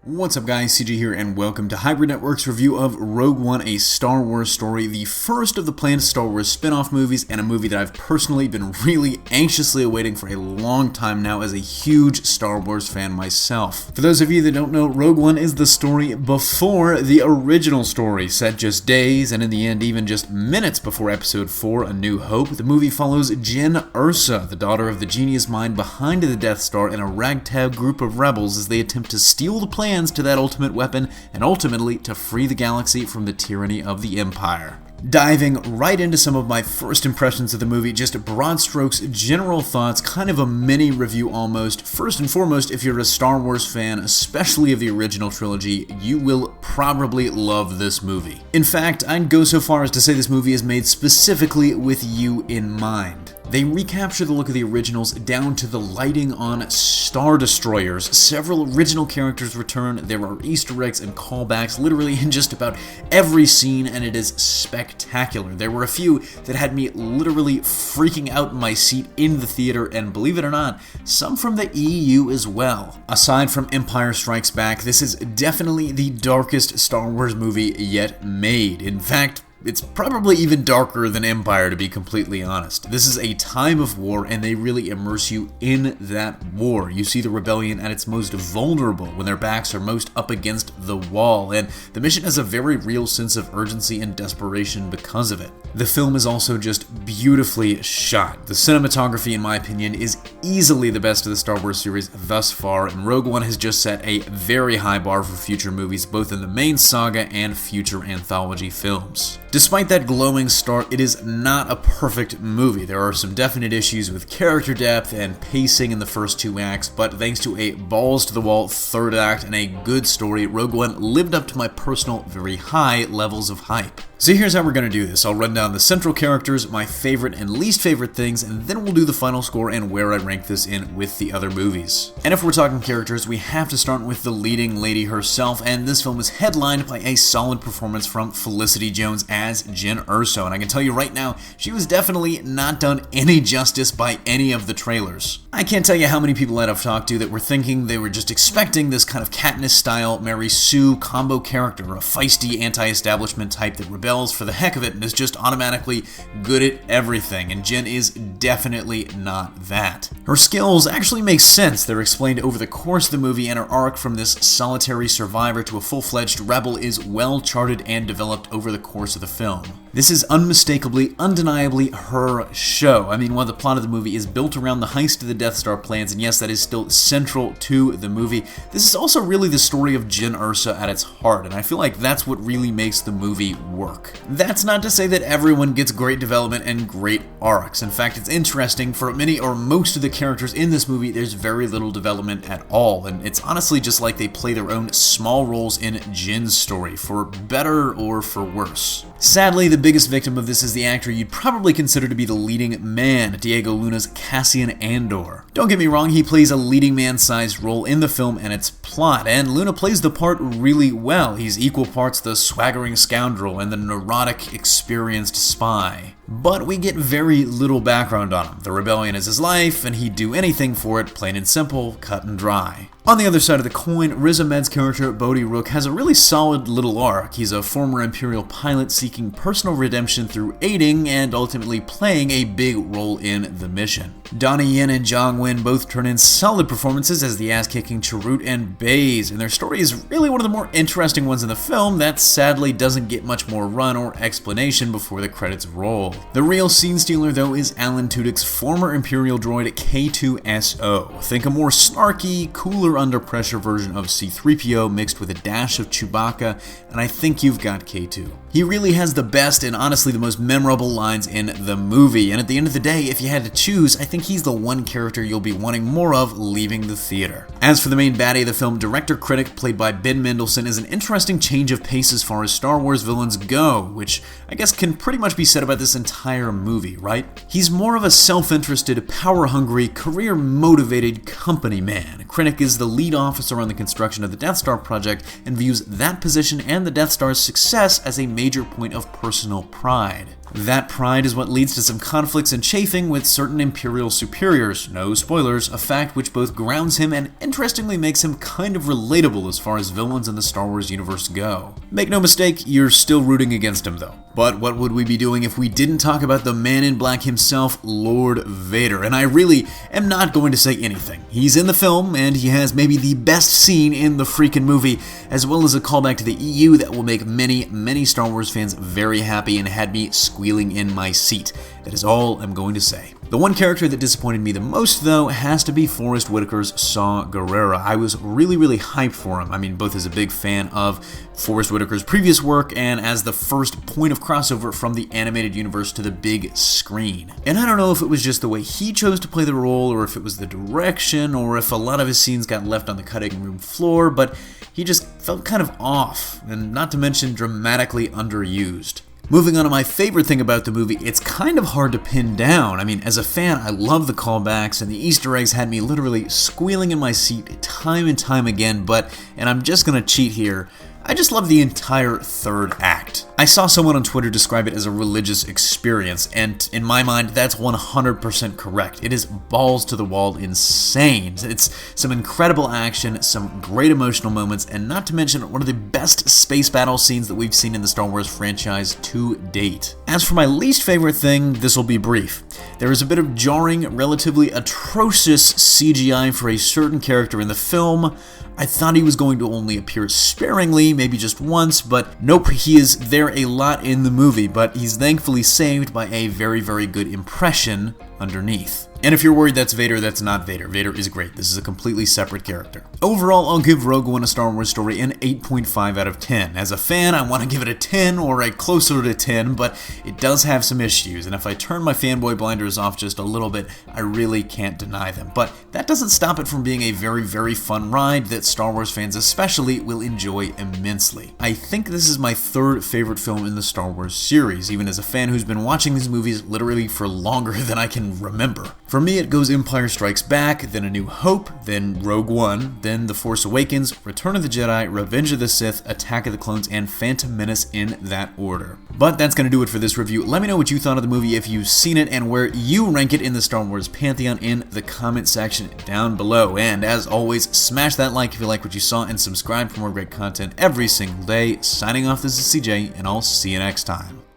What's up guys, CJ here and welcome to Hybrid Network's review of Rogue One, a Star Wars story, the first of the planned Star Wars spin-off movies, and a movie that I've personally been really anxiously awaiting for a long time now as a huge Star Wars fan myself. For those of you that don't know, Rogue One is the story before the original story, set just days, and in the end even just minutes before Episode 4, A New Hope. The movie follows Jyn Erso, the daughter of the genius mind behind the Death Star, and a ragtag group of rebels as they attempt to steal the plans to that ultimate weapon and ultimately to free the galaxy from the tyranny of the Empire. Diving right into some of my first impressions of the movie, just broad strokes, general thoughts, kind of a mini review almost. First and foremost, if you're a Star Wars fan, especially of the original trilogy, you will probably love this movie. In fact, I'd go so far as to say this movie is made specifically with you in mind. They recapture the look of the originals down to the lighting on Star Destroyers. Several original characters return, there are Easter eggs and callbacks literally in just about every scene, and it is spectacular. There were a few that had me literally freaking out in my seat in the theater, and believe it or not, some from the EU as well. Aside from Empire Strikes Back, this is definitely the darkest Star Wars movie yet made. In fact, it's probably even darker than Empire, to be completely honest. This is a time of war, and they really immerse you in that war. You see the rebellion at its most vulnerable, when their backs are most up against the wall, and the mission has a very real sense of urgency and desperation because of it. The film is also just beautifully shot. The cinematography, in my opinion, is easily the best of the Star Wars series thus far, and Rogue One has just set a very high bar for future movies, both in the main saga and future anthology films. Despite that glowing start, it is not a perfect movie. There are some definite issues with character depth and pacing in the first two acts, but thanks to a balls-to-the-wall third act and a good story, Rogue One lived up to my personal very high levels of hype. So here's how we're going to do this. I'll run down the central characters, my favorite and least favorite things, and then we'll do the final score and where I rank this in with the other movies. And if we're talking characters, we have to start with the leading lady herself, and this film is headlined by a solid performance from Felicity Jones as Jyn Erso, and I can tell you right now, she was definitely not done any justice by any of the trailers. I can't tell you how many people that I've talked to that were thinking they were just expecting this kind of Katniss-style Mary Sue combo character, a feisty anti-establishment type that rebels for the heck of it and is just automatically good at everything, and Jyn is definitely not that. Her skills actually make sense. They're explained over the course of the movie, and her arc from this solitary survivor to a full-fledged rebel is well charted and developed over the course of the film. This is unmistakably, undeniably her show. I mean, while the plot of the movie is built around the heist of the Death Star plans, and yes, that is still central to the movie, this is also really the story of Jyn Erso at its heart, and I feel like that's what really makes the movie work. That's not to say that everyone gets great development and great arcs. In fact, it's interesting, for many or most of the characters in this movie, there's very little development at all, and it's honestly just like they play their own small roles in Jyn's story, for better or for worse. Sadly, the biggest victim of this is the actor you'd probably consider to be the leading man, Diego Luna's Cassian Andor. Don't get me wrong, he plays a leading man-sized role in the film and its plot, and Luna plays the part really well. He's equal parts the swaggering scoundrel and the neurotic, experienced spy. But we get very little background on him. The rebellion is his life, and he'd do anything for it, plain and simple, cut and dry. On the other side of the coin, Riz Ahmed's character, Bodhi Rook, has a really solid little arc. He's a former Imperial pilot seeking personal redemption through aiding and ultimately playing a big role in the mission. Donnie Yen and Zhang Wen both turn in solid performances as the ass-kicking Chirrut and Baze, and their story is really one of the more interesting ones in the film that sadly doesn't get much more run or explanation before the credits roll. The real scene stealer, though, is Alan Tudyk's former Imperial droid K2SO. Think a more snarky, cooler under pressure version of C-3PO mixed with a dash of Chewbacca, and I think you've got K2. He really has the best and honestly the most memorable lines in the movie, and at the end of the day, if you had to choose, I think he's the one character you'll be wanting more of leaving the theater. As for the main baddie of the film, director Krennic, played by Ben Mendelsohn, is an interesting change of pace as far as Star Wars villains go, which I guess can pretty much be said about this entire movie, right? He's more of a self-interested, power-hungry, career-motivated company man. Krennic is the lead officer on the construction of the Death Star project and views that position and the Death Star's success as a major point of personal pride. That pride is what leads to some conflicts and chafing with certain Imperial superiors. No spoilers, a fact which both grounds him and interestingly makes him kind of relatable as far as villains in the Star Wars universe go. Make no mistake, you're still rooting against him though. But what would we be doing if we didn't talk about the man in black himself, Lord Vader? And I really am not going to say anything. He's in the film, and he has maybe the best scene in the freaking movie, as well as a callback to the EU that will make many, many Star Wars fans very happy and had me squealing in my seat. That is all I'm going to say. The one character that disappointed me the most, though, has to be Forrest Whitaker's Saw Guerrera. I was really hyped for him. I mean, both as a big fan of Forrest Whitaker's previous work and as the first point of crossover from the animated universe to the big screen. And I don't know if it was just the way he chose to play the role, or if it was the direction, or if a lot of his scenes got left on the cutting room floor, but he just felt kind of off, and not to mention dramatically underused. Moving on to my favorite thing about the movie, it's kind of hard to pin down. I mean, as a fan, I love the callbacks, and the Easter eggs had me literally squealing in my seat time and time again, and I'm just gonna cheat here, I just love the entire third act. I saw someone on Twitter describe it as a religious experience, and in my mind, that's 100% correct. It is balls to the wall insane. It's some incredible action, some great emotional moments, and not to mention one of the best space battle scenes that we've seen in the Star Wars franchise to date. As for my least favorite thing, this will be brief. There is a bit of jarring, relatively atrocious CGI for a certain character in the film. I thought he was going to only appear sparingly, maybe just once, but nope, he is there a lot in the movie, but he's thankfully saved by a very good impression underneath. And if you're worried that's Vader, that's not Vader. Vader is great. This is a completely separate character. Overall, I'll give Rogue One: A Star Wars Story an 8.5 out of 10. As a fan, I want to give it a 10 or a closer to 10, but it does have some issues, and if I turn my fanboy blinders off just a little bit, I really can't deny them. But that doesn't stop it from being a very fun ride that Star Wars fans especially will enjoy immensely. I think this is my third favorite film in the Star Wars series, even as a fan who's been watching these movies literally for longer than I can remember. For me, it goes Empire Strikes Back, then A New Hope, then Rogue One, then The Force Awakens, Return of the Jedi, Revenge of the Sith, Attack of the Clones, and Phantom Menace in that order. But that's going to do it for this review. Let me know what you thought of the movie if you've seen it and where you rank it in the Star Wars pantheon in the comment section down below. And as always, smash that like if you like what you saw and subscribe for more great content every single day. Signing off, this is CJ, and I'll see you next time.